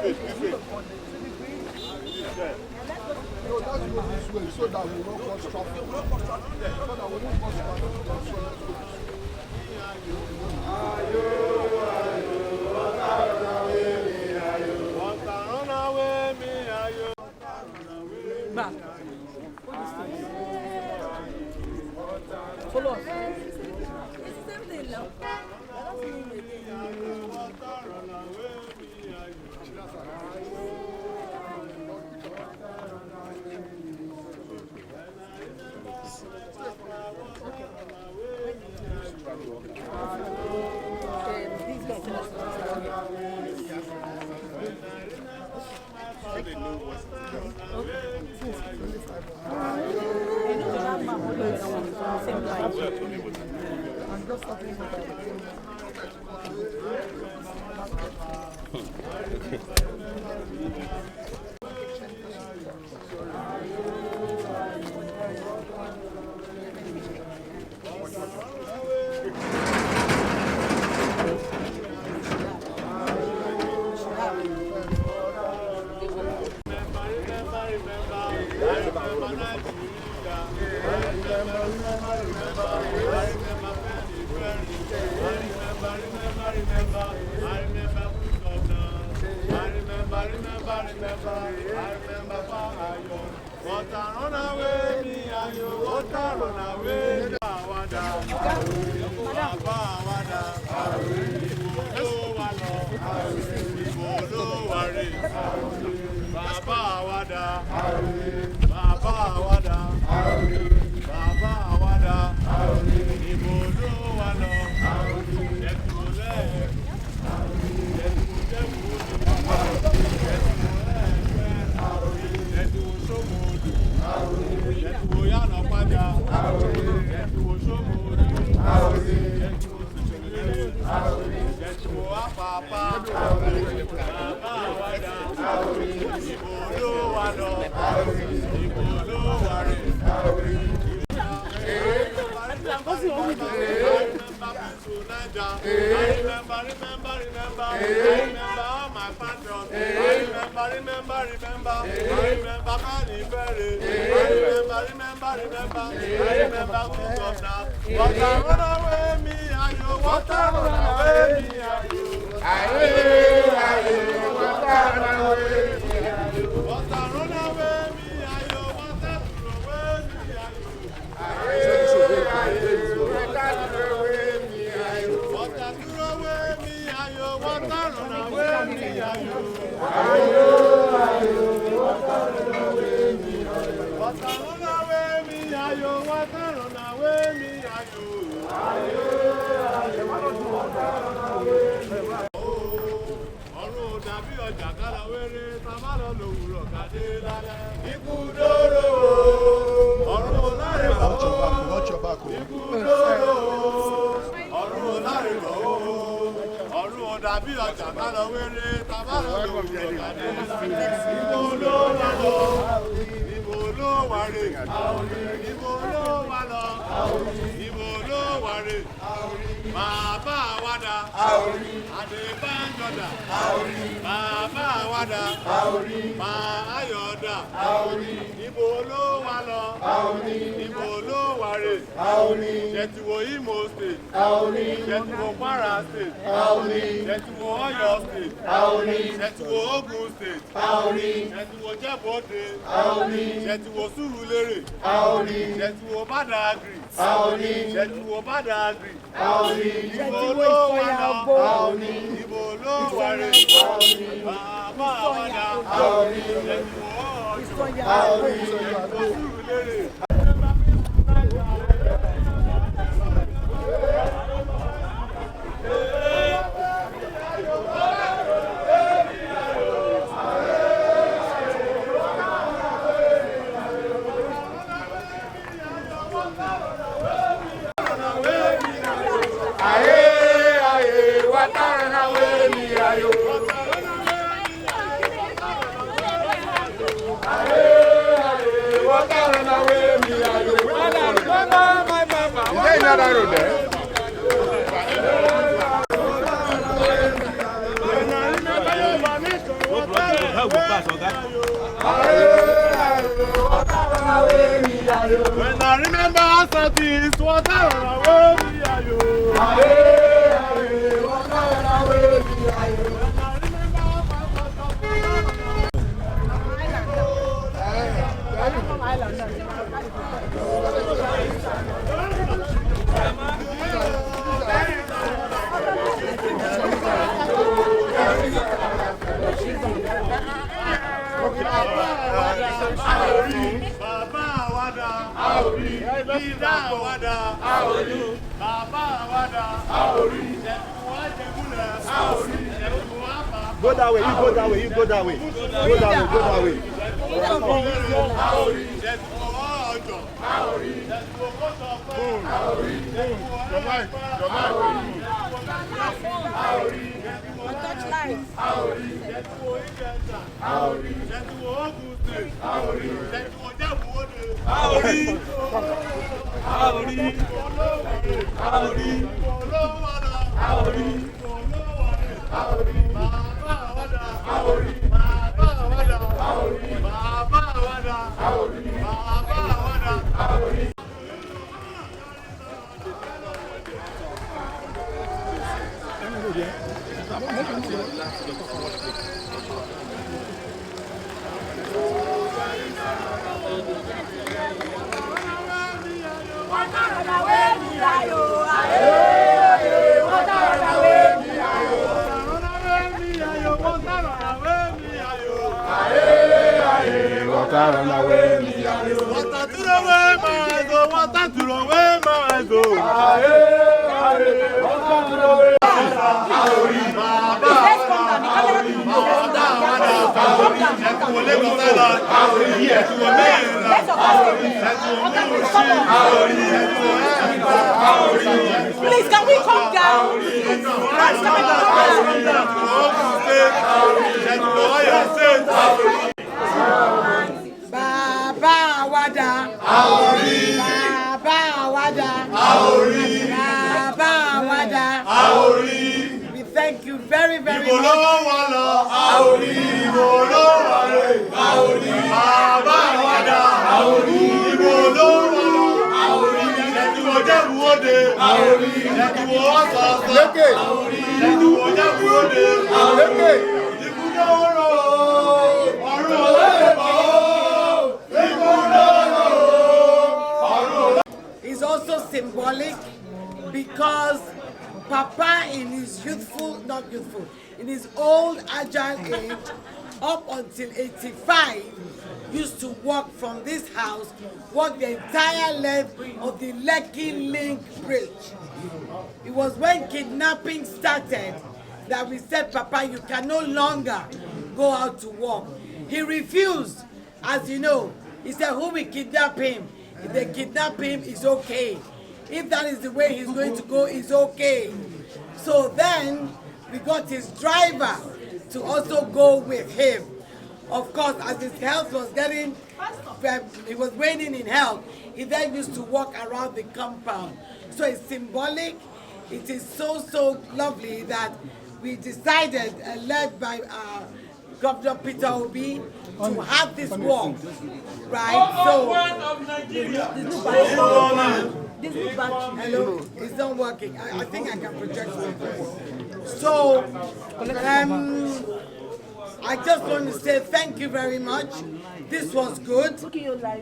No, let's go this way so that we won't cause traffic. So that we won't cause traffic. Follow us. What go pass, Oga. When I remember something, water run away me, ayo. Water run away me, ayo. Go that way, you go that way, you go that way. Go that way, go that way. Please, can we come down? Baba Wada, Aori. Baba Wada, Aori. Baba Wada, Aori. We thank you very, very much. Aori. Aori. Baba Wada, Aori. It's also symbolic because Papa in his in his old agile age, up until 85, used to walk from this house, walk the entire length of the Lekki Link Bridge. It was when kidnapping started that we said, Papa, you can no longer go out to walk. He refused, as you know. He said, who will kidnap him? If they kidnap him, it's okay. If that is the way he's going to go, it's okay. So then we got his driver to also go with him. Of course, as his health was getting, he was waning in health, he then used to walk around the compound. So it's symbolic. It is so lovely that we decided, led by Governor Peterobi, to have this walk, right? So, hello, it's not working. I think I can project my voice. So, I just want to say thank you very much. This was good.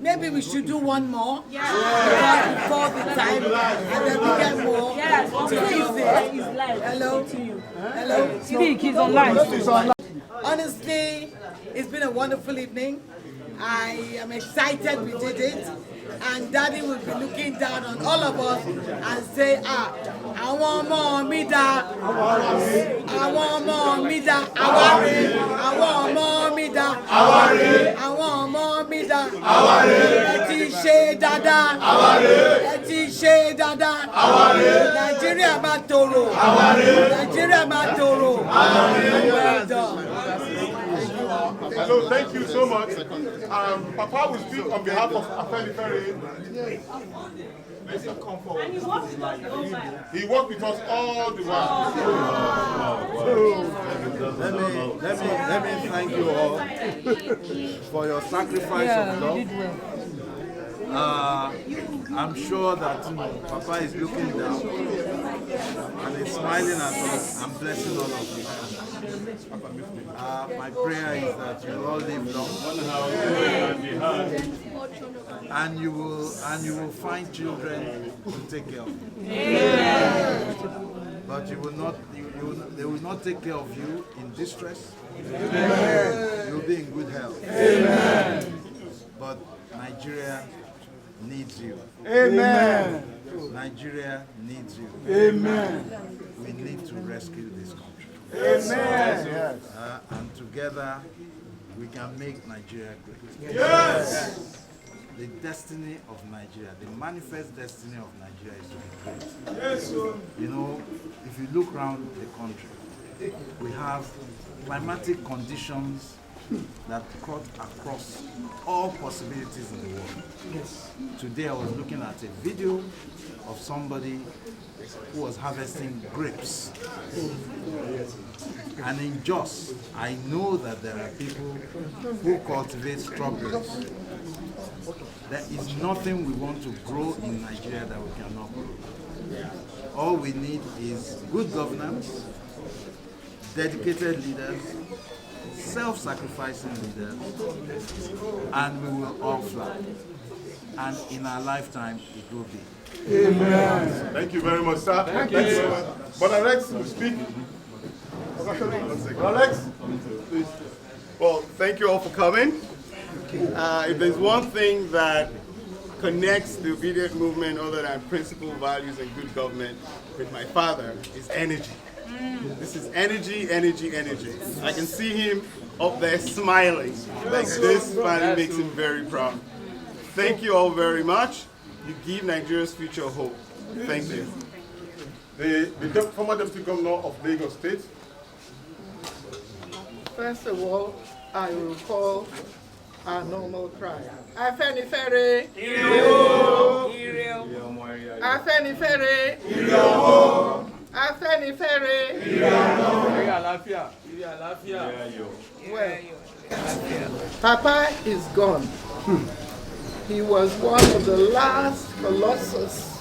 Maybe we should do one more. Before the time, and then we get more. Hello? Hello? Speak, he's online. Honestly, it's been a wonderful evening. I am excited we did it. And Daddy will be looking down on all of us and say, I want more Mida. I want more Mida. I want more Mida. I want more Mida. Eti she dada. Eti she dada. Nigeria matoro. Nigeria matoro. Well done. Hello, thank you so much. Papa will speak on behalf of Afenifere. And he worked with us all the while. Let me thank you all for your sacrifice of love. I'm sure that Papa is looking down and is smiling at us and blessing all of you. My prayer is that you all live long and you will find children to take care of you. But they will not take care of you in distress. You will be in good health. But Nigeria needs you. Amen. Nigeria needs you. Amen. We need to rescue this country. Amen. And together we can make Nigeria great. Yes. The destiny of Nigeria, the manifest destiny of Nigeria is to be great. Yes. You know, if you look around the country, we have climatic conditions that cut across all possibilities in the world. Yes. Today I was looking at a video of somebody who was harvesting grapes. And in Jos, I know that there are people who cultivate strawberries. There is nothing we want to grow in Nigeria that we cannot grow. All we need is good governance, dedicated leaders, self-sacrificing leaders, and we will all fly. And in our lifetime, it will be. Amen. Thank you very much, sir. Thank you so much. But Alex will speak. Alex, please. Well, thank you all for coming. If there's one thing that connects the obedient movement other than principle, values, and good government with my father is energy. This is energy, energy, energy. I can see him up there smiling. Like this finally makes him very proud. Thank you all very much. You give Nigeria's future hope. Thank you. The former Deputy Governor of Lagos State. First of all, I will call our normal cry. Afenifere. Afenifere. Afenifere. Well, Papa is gone. He was one of the last colossus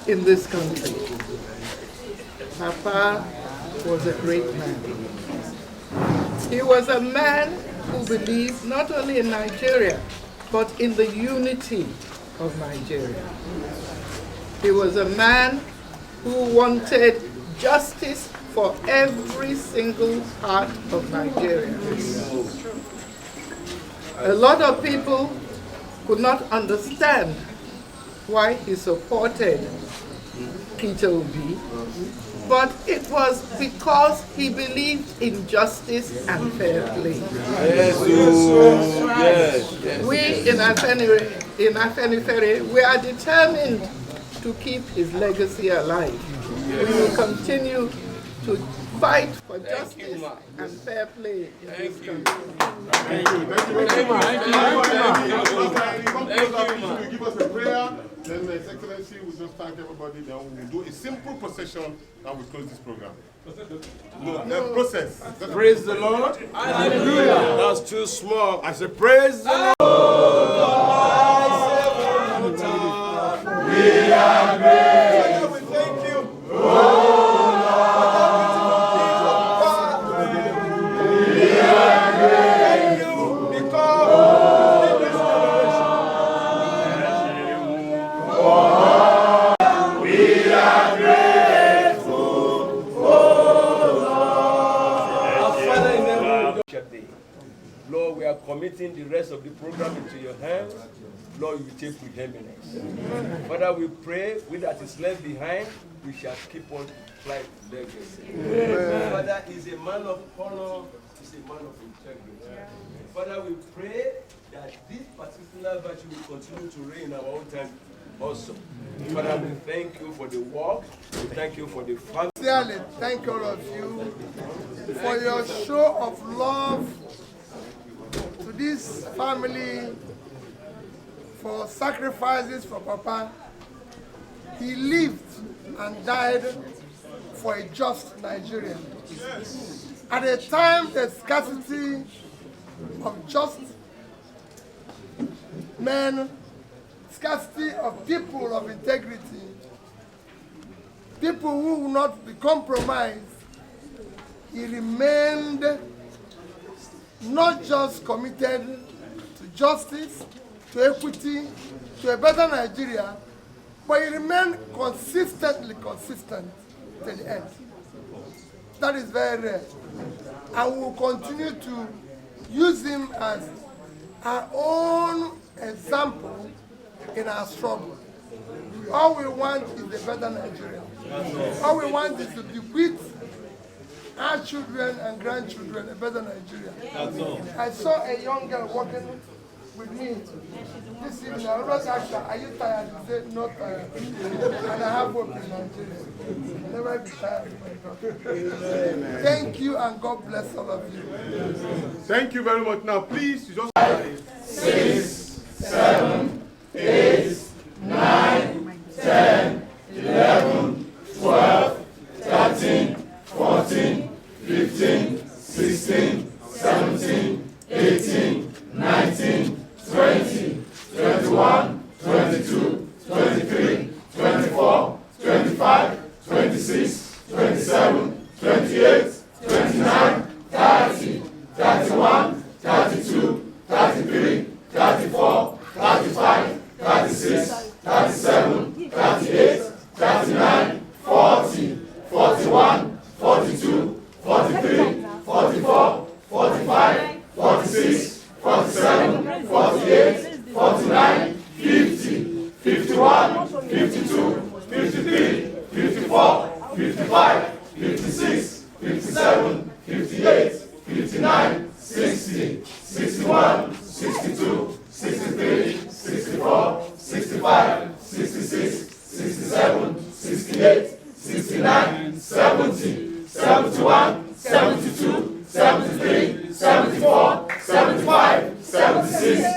in this country. Papa was a great man. He was a man who believed not only in Nigeria, but in the unity of Nigeria. He was a man who wanted justice for every single part of Nigeria. A lot of people could not understand why he supported peterobi, but it was because he believed in justice and fair play. We in Afenifere, we are determined to keep his legacy alive. We will continue to fight for justice and fair play in this country. Thank you. Thank you. Give us a prayer. Then His Excellency will just thank everybody. Then we will do a simple procession and we'll close this program. No, process. Praise the Lord. Hallelujah. That's too small. I said, praise the Lord. We are great. We thank you. Lord, we are committing the rest of the program into your hands. Lord, you take preeminence. Father, we pray with that is left behind, we shall keep on flying legacy. Father is a man of honor, is a man of integrity. Father, we pray that this particular virtue will continue to reign in our own time also. Father, we thank you for the work. We thank you for the family. Sincerely, thank all of you for your show of love to this family for sacrifices for Papa. He lived and died for a just Nigeria. At a time, the scarcity of just men, scarcity of people of integrity, people who will not be compromised, he remained not just committed to justice, to equity, to a better Nigeria, but he remained consistently consistent to the end. That is very rare. And we will continue to use him as our own example in our struggle. All we want is a better Nigeria. All we want is to bequeath our children and grandchildren a better Nigeria. I saw a young girl walking with me this evening. I always asked her, are you tired? She said, not tired. And I have hope in Nigeria. Never be tired. Thank you and God bless all of you. Thank you very much. Now, please, you just 6, 7, 8, 9, 10, 11, 12, 13, 14, 15, 16, 17, 18, 19, 20, 21, 22, 23, 24, 25, 26, 27, 28, 29, 30, 31, 32, 33, 34, 35, 36, 37, 38, 39, 40, 41, 42, 43, 44, 45, 46, 47, 48, 49, 50, 51, 52, 53, 54, 55, 56, 57, 58, 59, 60, 61, 62, 63, 64, 65, 66, 67, 68, 69, 70, 71, 72, 73, 74, 75, 76,